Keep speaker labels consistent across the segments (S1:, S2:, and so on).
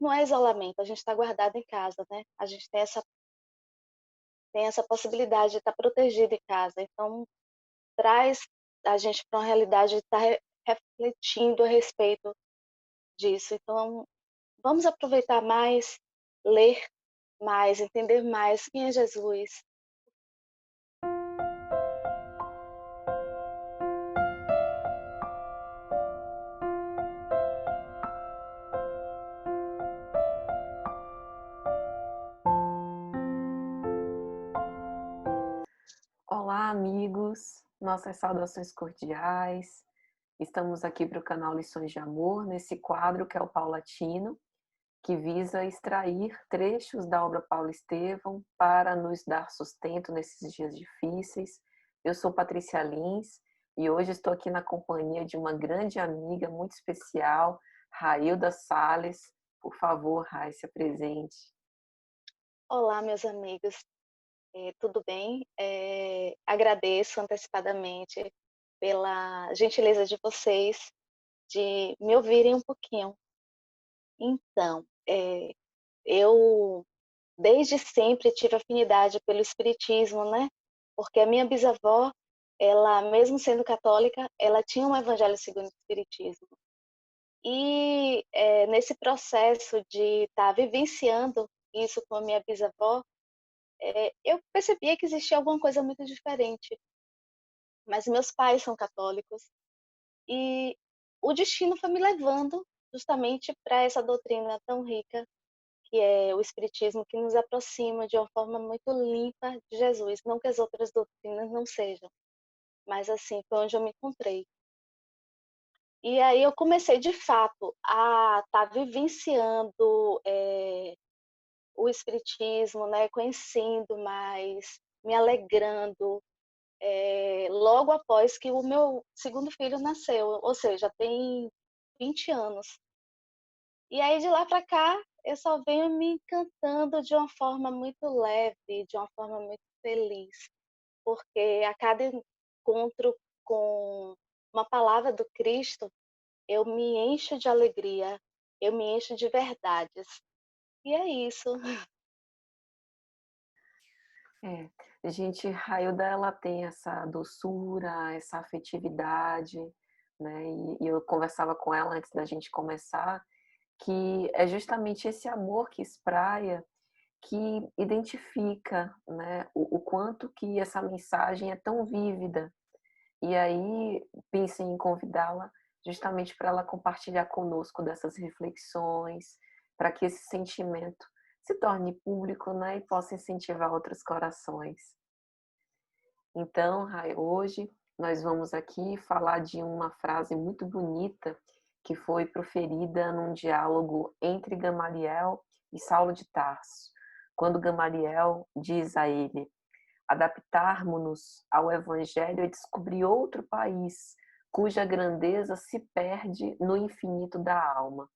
S1: não é isolamento, a gente está guardado em casa, né? A gente tem essa possibilidade de estar protegido em casa. Então, traz a gente para uma realidade de estar refletindo a respeito disso. Então, vamos aproveitar mais, ler mais, entender mais quem é Jesus.
S2: Olá, amigos, nossas saudações cordiais. Estamos aqui para o canal Lições de Amor, nesse quadro que é o Paulatino, que visa extrair trechos da obra Paulo Estevão para nos dar sustento nesses dias difíceis. Eu sou Patrícia Lins e hoje estou aqui na companhia de uma grande amiga muito especial, Railda Sales. Por favor, Rai, se apresente.
S1: Olá, meus amigos, tudo bem? Agradeço antecipadamente pela gentileza de vocês de me ouvirem um pouquinho. Então, eu desde sempre tive afinidade pelo espiritismo, né? Porque a minha bisavó, ela, mesmo sendo católica, ela tinha um evangelho segundo o espiritismo. E nesse processo de estar vivenciando isso com a minha bisavó, eu percebia que existia alguma coisa muito diferente. Mas meus pais são católicos e o destino foi me levando justamente para essa doutrina tão rica que é o espiritismo, que nos aproxima de uma forma muito limpa de Jesus. Não que as outras doutrinas não sejam, mas assim, foi onde eu me encontrei. E aí eu comecei, de fato, a estar vivenciando o espiritismo, né, conhecendo mais, me alegrando, logo após que o meu segundo filho nasceu, ou seja, tem 20 anos. E aí de lá para cá, eu só venho me encantando de uma forma muito leve, de uma forma muito feliz, porque a cada encontro com uma palavra do Cristo, eu me encho de alegria, eu me encho de verdades. E é isso.
S2: É, gente, Railda, ela tem essa doçura, essa afetividade, né? E eu conversava com ela antes da gente começar, que é justamente esse amor que espraia, que identifica, né, o quanto que essa mensagem é tão vívida. E aí pensei em convidá-la justamente para ela compartilhar conosco dessas reflexões, para que esse sentimento se torne público, né, e possa incentivar outros corações. Então, Rai, hoje nós vamos aqui falar de uma frase muito bonita que foi proferida num diálogo entre Gamaliel e Saulo de Tarso, quando Gamaliel diz a ele: adaptarmos-nos ao Evangelho é descobrir outro país cuja grandeza se perde no infinito da alma.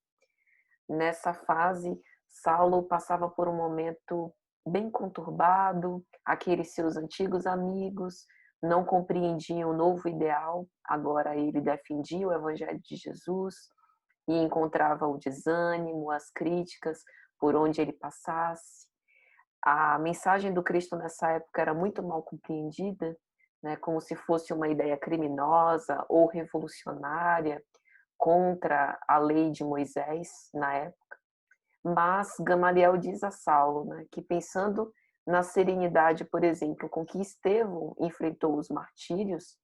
S2: Nessa fase, Saulo passava por um momento bem conturbado, aqueles seus antigos amigos não compreendiam o novo ideal, agora ele defendia o Evangelho de Jesus e encontrava o desânimo, as críticas por onde ele passasse. A mensagem do Cristo nessa época era muito mal compreendida, né, como se fosse uma ideia criminosa ou revolucionária contra a lei de Moisés na época. Mas Gamaliel diz a Saulo, né, que pensando na serenidade, por exemplo, com que Estevão enfrentou os martírios,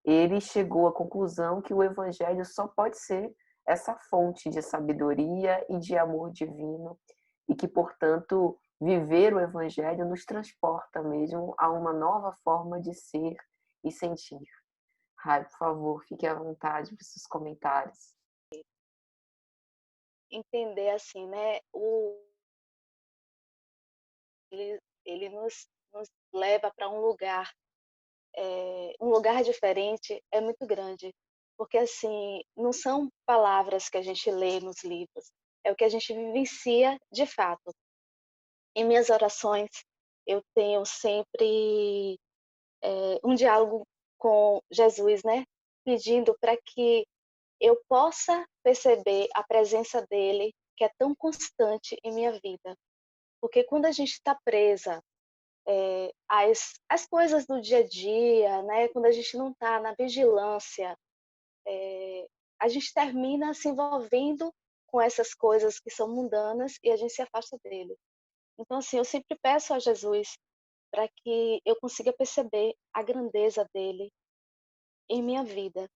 S2: ele chegou à conclusão que o evangelho só pode ser essa fonte de sabedoria e de amor divino e que, portanto, viver o evangelho nos transporta mesmo a uma nova forma de ser e sentir. Rai, por favor, fique à vontade para os seus comentários.
S1: Entender assim, né? Ele nos leva para um lugar diferente, é muito grande. Porque assim, não são palavras que a gente lê nos livros, é o que a gente vivencia de fato. Em minhas orações, eu tenho sempre um diálogo com Jesus, né? Pedindo para que eu possa perceber a presença dele que é tão constante em minha vida. Porque quando a gente está presa às coisas do dia a dia, né? Quando a gente não está na vigilância, a gente termina se envolvendo com essas coisas que são mundanas e a gente se afasta dele. Então, assim, eu sempre peço a Jesus para que eu consiga perceber a grandeza dele em minha vida.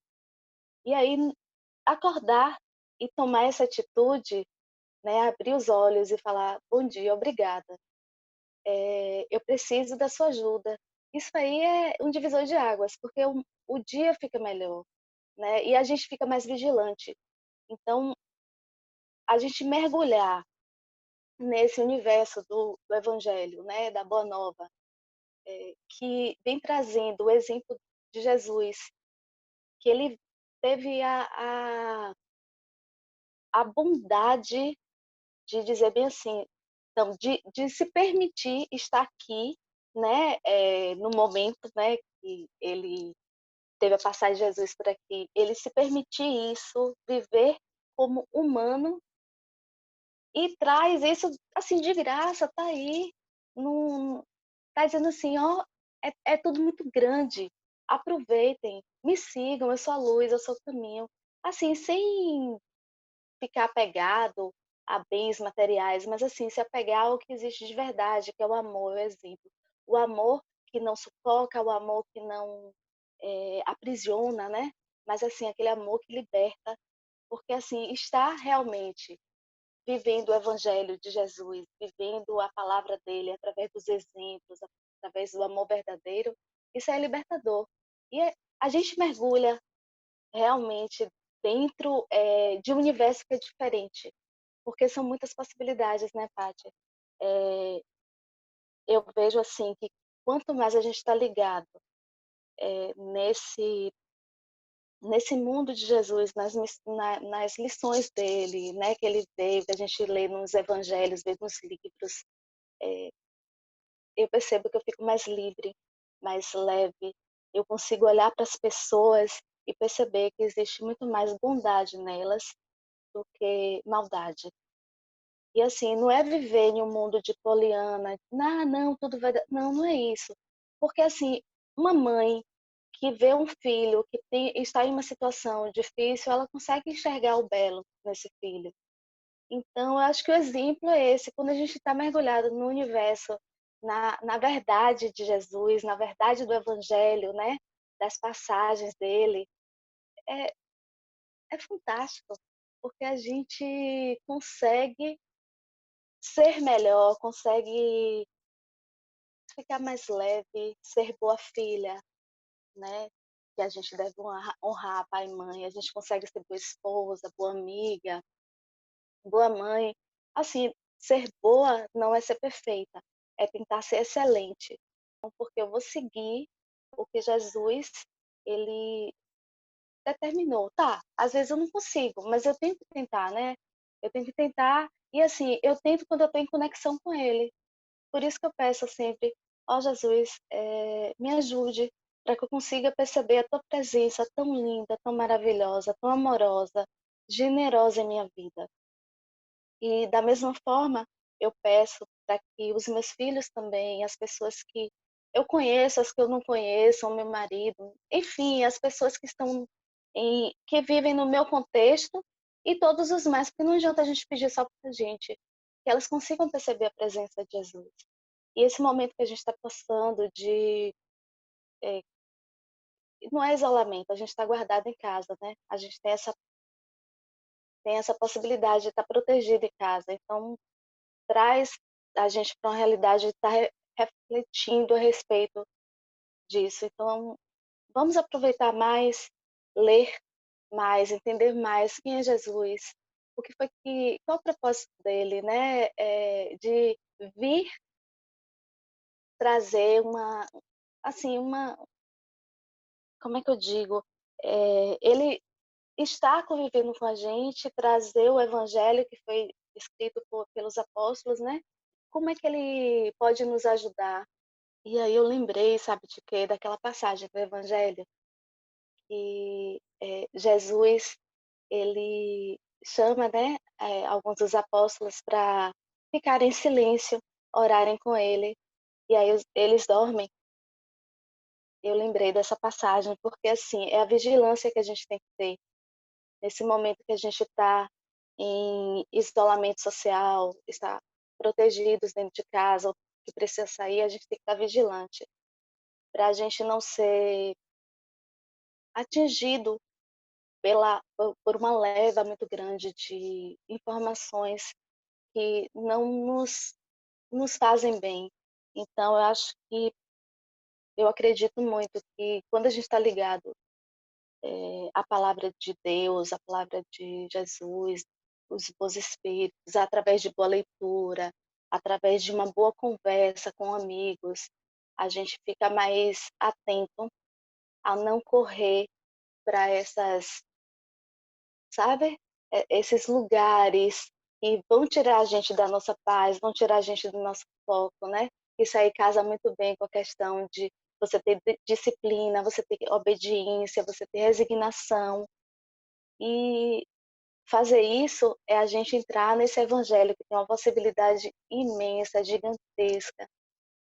S1: E aí, acordar e tomar essa atitude, né, abrir os olhos e falar: bom dia, obrigada. Eu preciso da sua ajuda. Isso aí é um divisor de águas, porque o dia fica melhor, né? E a gente fica mais vigilante. Então, a gente mergulhar nesse universo do Evangelho, né, da Boa Nova, que vem trazendo o exemplo de Jesus, que ele teve a bondade de dizer bem assim, então, de se permitir estar aqui, né, no momento, né, que ele teve a passagem de Jesus por aqui, ele se permitir isso, viver como humano e traz isso assim de graça, tá aí, não tá dizendo assim, ó, é tudo muito grande, aproveitem, me sigam, eu sou a luz, eu sou o caminho, assim, sem ficar apegado a bens materiais, mas assim, se apegar ao que existe de verdade, que é o amor, o exemplo. O amor que não sufoca, o amor que não aprisiona, né? Mas assim, aquele amor que liberta, porque assim, estar realmente vivendo o evangelho de Jesus, vivendo a palavra dele através dos exemplos, através do amor verdadeiro, isso é libertador. E a gente mergulha realmente dentro de um universo que é diferente, porque são muitas possibilidades, né, Pátia? Eu vejo assim que quanto mais a gente está ligado nesse mundo de Jesus, nas lições dele, né, que ele veio, que a gente lê nos evangelhos, vê nos livros, eu percebo que eu fico mais livre, mais leve, eu consigo olhar para as pessoas e perceber que existe muito mais bondade nelas do que maldade. E assim, não é viver em um mundo de poliana, ah, não, tudo vai dar. Não, não é isso. Porque assim, uma mãe que vê um filho que está em uma situação difícil, ela consegue enxergar o belo nesse filho. Então, eu acho que o exemplo é esse, quando a gente está mergulhado no universo, na verdade de Jesus, na verdade do Evangelho, né? Das passagens dele, é, é fantástico, porque a gente consegue ser melhor, consegue ficar mais leve, ser boa filha, né? Que a gente deve honrar pai e mãe, a gente consegue ser boa esposa, boa amiga, boa mãe. Assim, ser boa não é ser perfeita, é tentar ser excelente. Então, porque eu vou seguir o que Jesus ele determinou. Tá, às vezes eu não consigo, mas eu tenho que tentar, né? Eu tenho que tentar e assim, eu tento quando eu tenho conexão com ele. Por isso que eu peço sempre, ó Jesus, me ajude para que eu consiga perceber a tua presença tão linda, tão maravilhosa, tão amorosa, generosa em minha vida. E da mesma forma, eu peço para que os meus filhos também, as pessoas que eu conheço, as que eu não conheço, o meu marido, enfim, as pessoas que estão que vivem no meu contexto e todos os mais, porque não adianta a gente pedir só para a gente, que elas consigam perceber a presença de Jesus. E esse momento que a gente está passando de. É, não é isolamento, a gente está guardado em casa, né? A gente tem essa possibilidade de estar protegido em casa. Então, traz a gente para uma realidade de estar refletindo a respeito disso. Então, vamos aproveitar mais, ler mais, entender mais quem é Jesus, o que foi que, qual o propósito dele, né? De vir trazer assim, como é que eu digo? Ele está convivendo com a gente, trazer o evangelho que foi escrito pelos apóstolos, né? Como é que ele pode nos ajudar? E aí eu lembrei, sabe de quê? Daquela passagem do evangelho que Jesus, ele chama, né, alguns dos apóstolos para ficarem em silêncio, orarem com ele, e aí eles dormem. Eu lembrei dessa passagem, porque assim, é a vigilância que a gente tem que ter nesse momento que a gente está em isolamento social, está protegidos dentro de casa, ou que precisa sair, a gente tem que estar vigilante, para a gente não ser atingido por uma leva muito grande de informações que não nos fazem bem. Então, eu acredito muito que quando a gente está ligado à palavra de Deus, à palavra de Jesus, os bons espíritos, através de boa leitura, através de uma boa conversa com amigos, a gente fica mais atento a não correr para essas, sabe, esses lugares que vão tirar a gente da nossa paz, vão tirar a gente do nosso foco, né? Isso aí casa muito bem com a questão de você ter disciplina, você ter obediência, você ter resignação. E fazer isso é a gente entrar nesse evangelho que tem uma possibilidade imensa, gigantesca,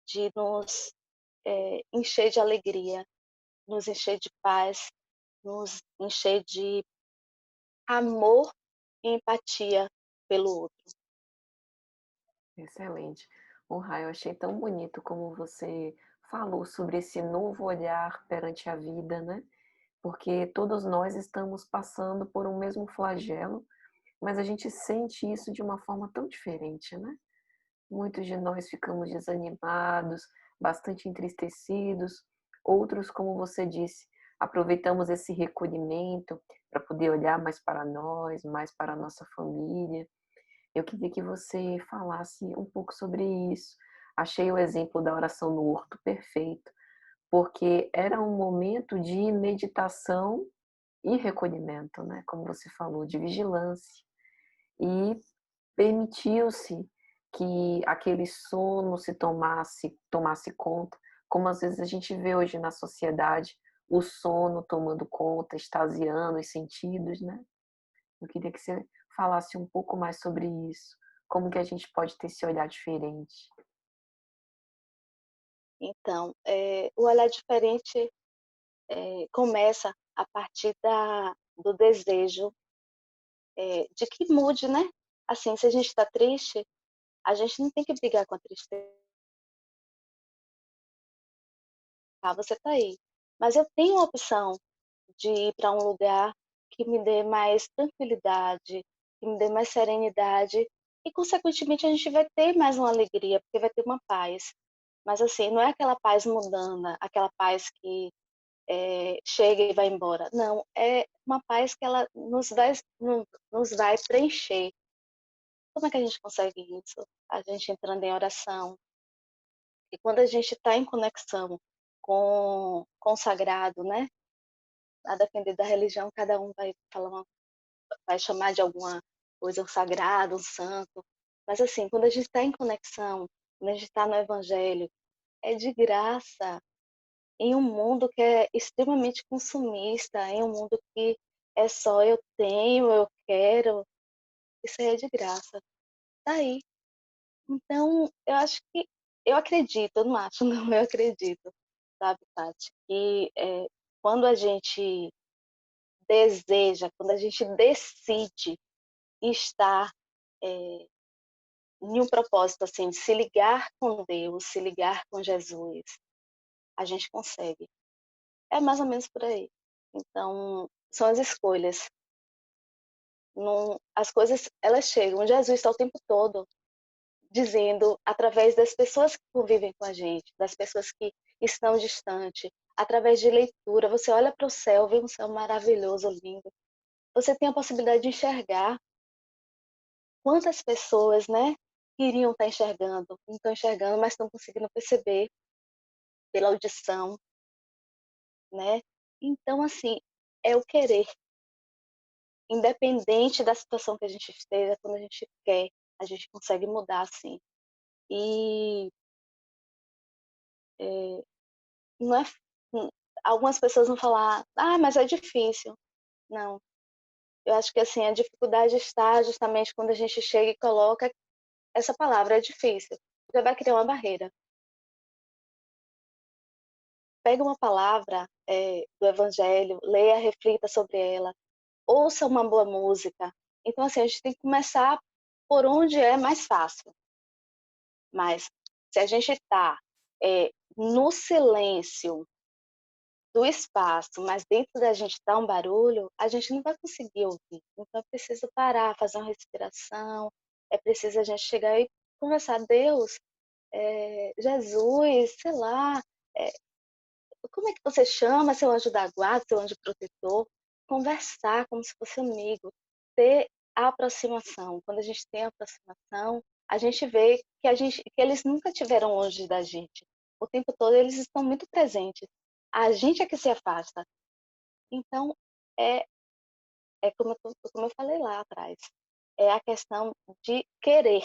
S1: de nos encher de alegria, nos encher de paz, nos encher de amor e empatia pelo outro.
S2: Excelente. O Rai, eu achei tão bonito como você falou sobre esse novo olhar perante a vida, né? Porque todos nós estamos passando por um mesmo flagelo, mas a gente sente isso de uma forma tão diferente, né? Muitos de nós ficamos desanimados, bastante entristecidos, outros, como você disse, aproveitamos esse recolhimento para poder olhar mais para nós, mais para a nossa família. Eu queria que você falasse um pouco sobre isso. Achei o exemplo da oração no horto perfeito, porque era um momento de meditação e recolhimento, né, como você falou, de vigilância. E permitiu-se que aquele sono se tomasse conta, como às vezes a gente vê hoje na sociedade, o sono tomando conta, extasiando os sentidos, né. Eu queria que você falasse um pouco mais sobre isso, como que a gente pode ter esse olhar diferente.
S1: Então, o olhar diferente começa a partir do desejo de que mude, né? Assim, se a gente está triste, a gente não tem que brigar com a tristeza. Ah, você está aí. Mas eu tenho a opção de ir para um lugar que me dê mais tranquilidade, que me dê mais serenidade, e consequentemente a gente vai ter mais uma alegria, porque vai ter uma paz. Mas assim, não é aquela paz mundana, aquela paz que chega e vai embora. Não, é uma paz que ela nos vai preencher. Como é que a gente consegue isso? A gente entrando em oração. E quando a gente está em conexão com o sagrado, né? A depender da religião, cada um vai falar vai chamar de alguma coisa um sagrado, um santo. Mas assim, quando a gente está em conexão, quando a gente está no Evangelho, é de graça. Em um mundo que é extremamente consumista, em um mundo que é só eu tenho, eu quero, isso aí é de graça. Tá aí. Então, eu acho que eu acredito, eu não acho, não, eu acredito, sabe, Tati, que quando a gente deseja, quando a gente decide estar é, em um propósito assim, de se ligar com Deus, se ligar com Jesus, a gente consegue. É mais ou menos por aí. Então, são as escolhas. Não, as coisas, elas chegam. Jesus está o tempo todo dizendo, através das pessoas que convivem com a gente, das pessoas que estão distantes, através de leitura. Você olha para o céu, vê um céu maravilhoso, lindo. Você tem a possibilidade de enxergar quantas pessoas, né, queriam estar enxergando, não estão enxergando, mas estão conseguindo perceber pela audição, né? Então, assim, é o querer. Independente da situação que a gente esteja, quando a gente quer, a gente consegue mudar, sim. E não é, algumas pessoas vão falar, ah, mas é difícil. Não, Eu acho que assim, a dificuldade está justamente quando a gente chega e coloca essa palavra, é difícil, já vai criar uma barreira. Pega uma palavra do Evangelho, leia, reflita sobre ela, ouça uma boa música. Então, assim, a gente tem que começar por onde é mais fácil. Mas se a gente está no silêncio do espaço, mas dentro da gente está um barulho, a gente não vai conseguir ouvir. Então é preciso parar, fazer uma respiração, é preciso a gente chegar e conversar, Deus, Jesus, sei lá, é, como é que você chama seu anjo da guarda, seu anjo protetor? Conversar como se fosse amigo, ter a aproximação. Quando a gente tem a aproximação, a gente vê que eles nunca tiveram longe da gente. O tempo todo eles estão muito presentes. A gente é que se afasta. Então, é, é como eu falei lá atrás, é a questão de querer,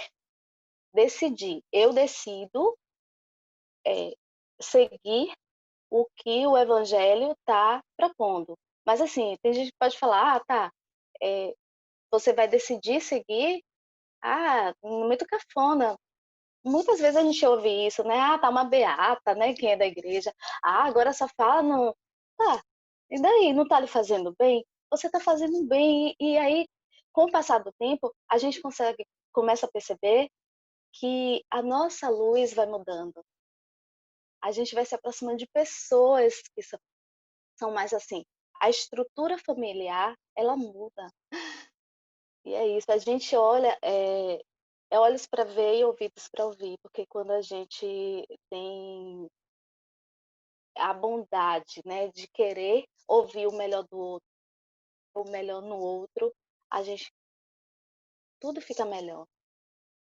S1: decidir. Eu decido seguir o que o Evangelho está propondo. Mas assim, tem gente que pode falar, tá, você vai decidir seguir, muito cafona. Muitas vezes a gente ouve isso, né? Tá uma beata, né? Quem é da igreja. Agora só fala no... Tá, e daí? Não tá lhe fazendo bem? Você tá fazendo bem. E aí, com o passar do tempo, a gente começa a perceber que a nossa luz vai mudando. A gente vai se aproximando de pessoas que são mais assim. A estrutura familiar, ela muda. E é isso. A gente olha, olhos para ver e ouvidos para ouvir, porque quando a gente tem a bondade, né, de querer ouvir o melhor do outro, o melhor no outro, a gente tudo fica melhor.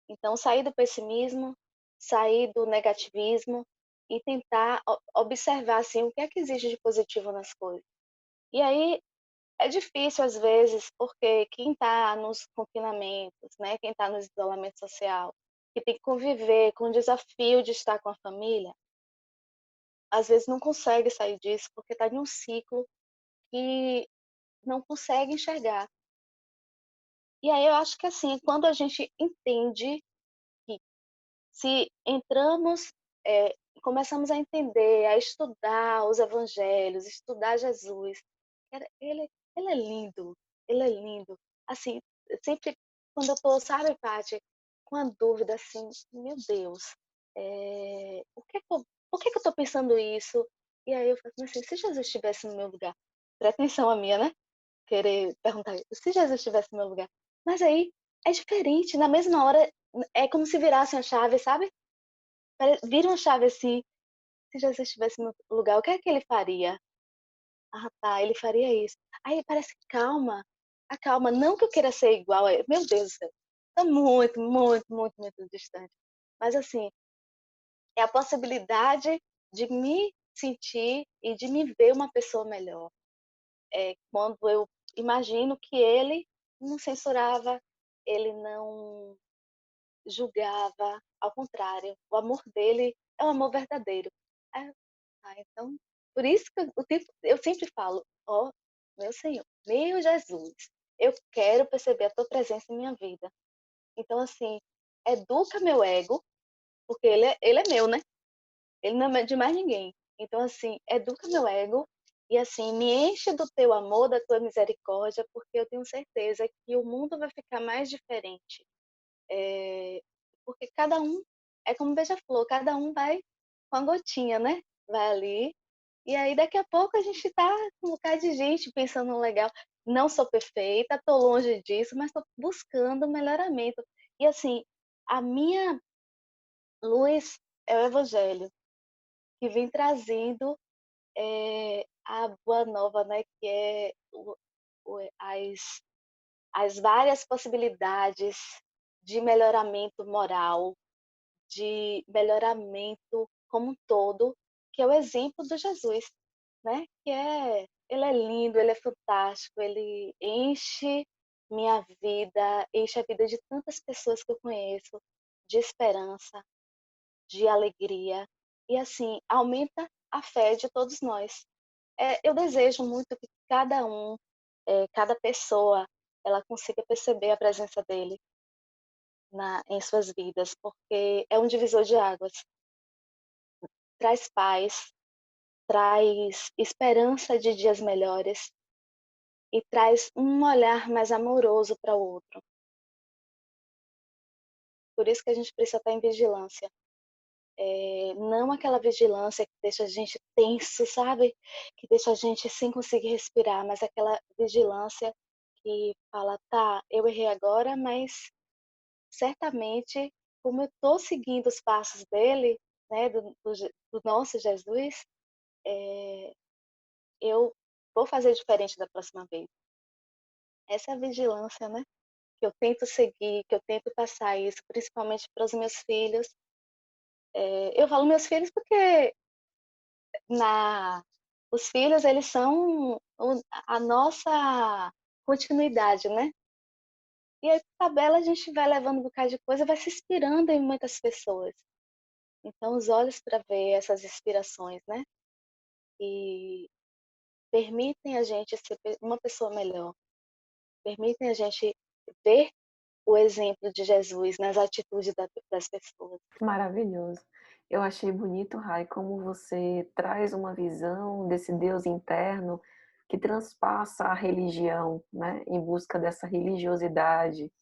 S1: Então, sair do pessimismo, sair do negativismo e tentar observar assim o que é que existe de positivo nas coisas. E aí é difícil às vezes, porque quem está nos confinamentos, né, quem está no isolamento social, que tem que conviver com o desafio de estar com a família, às vezes não consegue sair disso porque está em um ciclo que não consegue enxergar. E aí eu acho que assim, quando a gente entende que se entramos, começamos a entender, a estudar os evangelhos, estudar Jesus, ele é lindo, ele é lindo. Assim, sempre quando eu tô, sabe, Paty, com a dúvida assim, meu Deus, por que que eu tô pensando isso? E aí eu falo assim, se Jesus estivesse no meu lugar, pretensão a minha, né? Querer perguntar, se Jesus estivesse no meu lugar. Mas aí é diferente, na mesma hora é como se virasse uma chave, sabe? Vira uma chave assim, se Jesus estivesse no lugar, o que é que ele faria? Ah, tá, ele faria isso. Aí parece que calma, acalma. Não que eu queira ser igual a ele, meu Deus do céu, tá muito, muito, muito, muito distante. Mas assim, é a possibilidade de me sentir e de me ver uma pessoa melhor. É quando eu imagino que ele não censurava, ele não julgava, ao contrário, o amor dele é um amor verdadeiro. É, então, por isso que eu sempre falo, ó, meu Senhor, meu Jesus, eu quero perceber a tua presença em minha vida. Então, assim, educa meu ego, porque ele é meu, né? Ele não é de mais ninguém. Então, assim, educa meu ego e, assim, me enche do teu amor, da tua misericórdia, porque eu tenho certeza que o mundo vai ficar mais diferente. Porque cada um é como beija-flor, cada um vai com a gotinha, né? Vai ali. E aí, daqui a pouco, a gente tá com um bocado de gente pensando legal. Não sou perfeita, tô longe disso, mas tô buscando melhoramento. E, assim, a minha luz é o Evangelho, que vem trazendo a boa nova, né? Que é as várias possibilidades de melhoramento moral, de melhoramento como um todo, que é o exemplo do Jesus, né? Ele é lindo, ele é fantástico, ele enche minha vida, enche a vida de tantas pessoas que eu conheço, de esperança, de alegria, e assim, aumenta a fé de todos nós. Eu desejo muito que cada pessoa ela consiga perceber a presença dele em suas vidas, porque é um divisor de águas. Traz paz, traz esperança de dias melhores e traz um olhar mais amoroso para o outro. Por isso que a gente precisa estar em vigilância. Não aquela vigilância que deixa a gente tenso, sabe? Que deixa a gente sem conseguir respirar, mas aquela vigilância que fala, tá, eu errei agora, mas certamente, como eu estou seguindo os passos dele, né, do nosso Jesus, eu vou fazer diferente da próxima vez. Essa é a vigilância, né? Que eu tento seguir, que eu tento passar isso, principalmente para os meus filhos. Eu falo meus filhos porque os filhos, eles são a nossa continuidade, né? E aí, por tabela, a gente vai levando um bocado de coisa, vai se inspirando em muitas pessoas. Então, os olhos para ver essas inspirações, né? E permitem a gente ser uma pessoa melhor. Permitem a gente ver o exemplo de Jesus nas atitudes das pessoas.
S2: Maravilhoso. Eu achei bonito, Rai, como você traz uma visão desse Deus interno que transpassa a religião, né, em busca dessa religiosidade,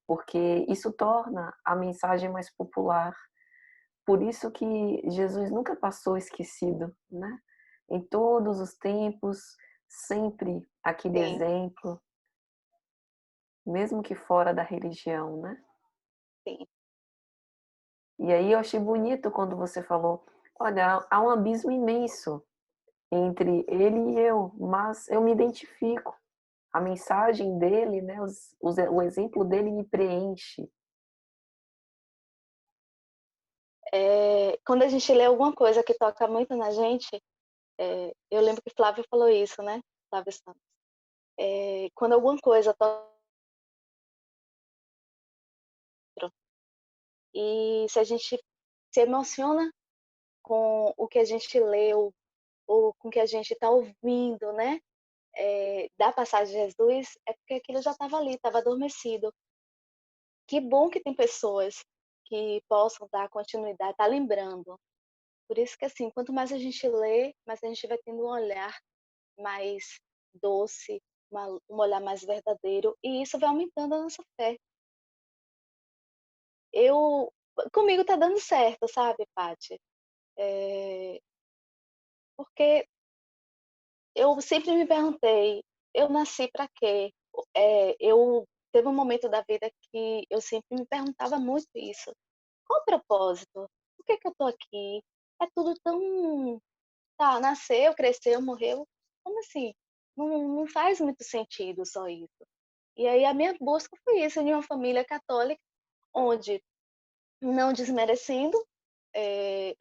S2: porque isso torna a mensagem mais popular. Por isso que Jesus nunca passou esquecido, né? Em todos os tempos, sempre aquele
S1: Sim,
S2: exemplo, mesmo que fora da religião, né?
S1: sim.
S2: E aí eu achei bonito quando você falou, olha, há um abismo imenso entre ele e eu, mas eu me identifico. A mensagem dele, né, o exemplo dele me preenche.
S1: Quando a gente lê alguma coisa que toca muito na gente, eu lembro que Flávio falou isso, né? Flávio Santos. Quando alguma coisa toca, e se a gente se emociona com o que a gente leu, ou com o que a gente está ouvindo, né? Da passagem de Jesus, é porque aquilo já estava ali, estava adormecido. Que bom que tem pessoas que possam dar continuidade, tá lembrando. Por isso que, assim, quanto mais a gente lê, mais a gente vai tendo um olhar mais doce, um olhar mais verdadeiro, e isso vai aumentando a nossa fé. Eu, comigo tá dando certo, sabe, Paty? Porque eu sempre me perguntei, eu nasci para quê? Eu teve um momento da vida que eu sempre me perguntava muito isso. Qual o propósito? Por que que eu tô aqui? É tudo tão, tá, nasceu, cresceu, morreu. Como assim? Não faz muito sentido só isso. E aí a minha busca foi isso, em uma família católica, onde, não desmerecendo,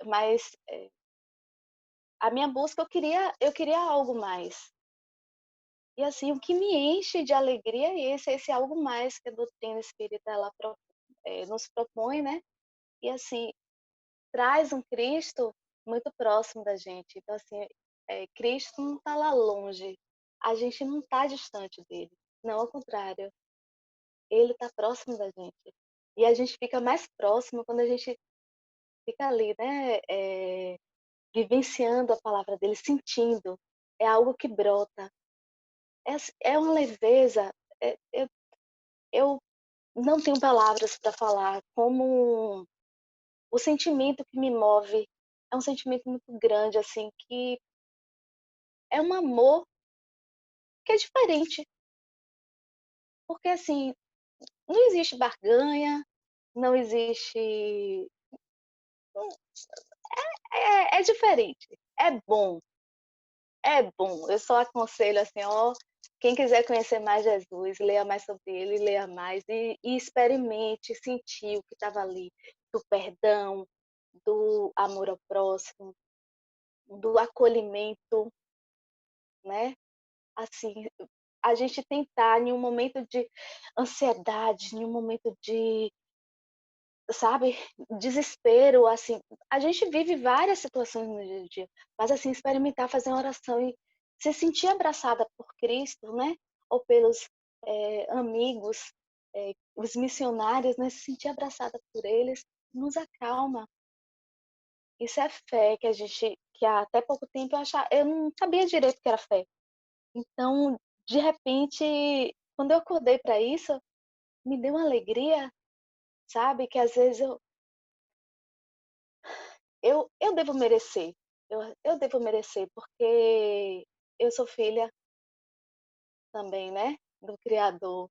S1: mas a minha busca eu queria algo mais. E assim, o que me enche de alegria é esse algo mais que a doutrina espírita nos propõe, né? E assim, traz um Cristo muito próximo da gente. Então, assim, Cristo não está lá longe, a gente não está distante dele. Não, ao contrário, ele está próximo da gente. E a gente fica mais próximo quando a gente fica ali, né? Vivenciando a palavra dele, sentindo. É algo que brota. É uma leveza. Eu não tenho palavras para falar como o sentimento que me move é um sentimento muito grande, assim, que é um amor que é diferente. Porque, assim, não existe barganha, não existe. É diferente. É bom. É bom. Eu só aconselho, assim, ó, quem quiser conhecer mais Jesus, leia mais sobre ele, leia mais e experimente sentir o que estava ali, do perdão, do amor ao próximo, do acolhimento, né? Assim, a gente tentar em um momento de ansiedade, em um momento de, sabe, desespero, assim, a gente vive várias situações no dia a dia, mas assim, experimentar fazer uma oração e se sentir abraçada por Cristo, né? Ou pelos amigos, os missionários, né, se sentir abraçada por eles, nos acalma. Isso é fé que há até pouco tempo eu não sabia direito o que era fé. Então, de repente, quando eu acordei para isso, me deu uma alegria, sabe, que às vezes eu devo merecer, eu devo merecer, porque eu sou filha também, né, do Criador.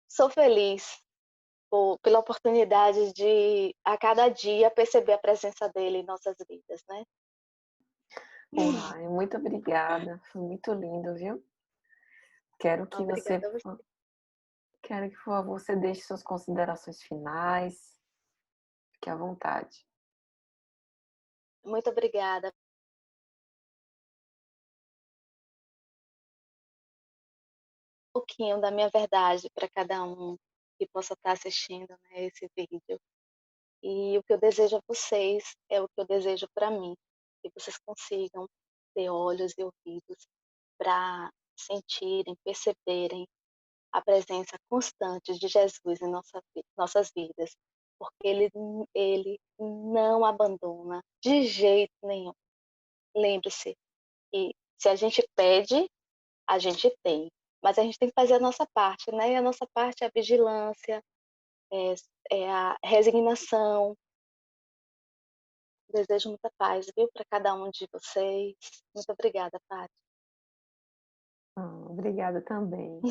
S1: Sou feliz pela oportunidade de, a cada dia, perceber a presença dele em nossas vidas, né.
S2: Uai, muito obrigada, foi muito lindo, viu. Quero que você
S1: Obrigada a você.
S2: quero que, por favor, você deixe suas considerações finais. Fique à vontade.
S1: Muito obrigada. Um pouquinho da minha verdade para cada um que possa estar assistindo, né, esse vídeo. E o que eu desejo a vocês é o que eu desejo para mim, que vocês consigam ter olhos e ouvidos para sentirem, perceberem a presença constante de Jesus em nossas vidas, porque ele não abandona de jeito nenhum. Lembre-se que se a gente pede, a gente tem, mas a gente tem que fazer a nossa parte, né, e a nossa parte é a vigilância, é a resignação. Desejo muita paz, viu, para cada um de vocês. Muito obrigada, Paty.
S2: Obrigada também.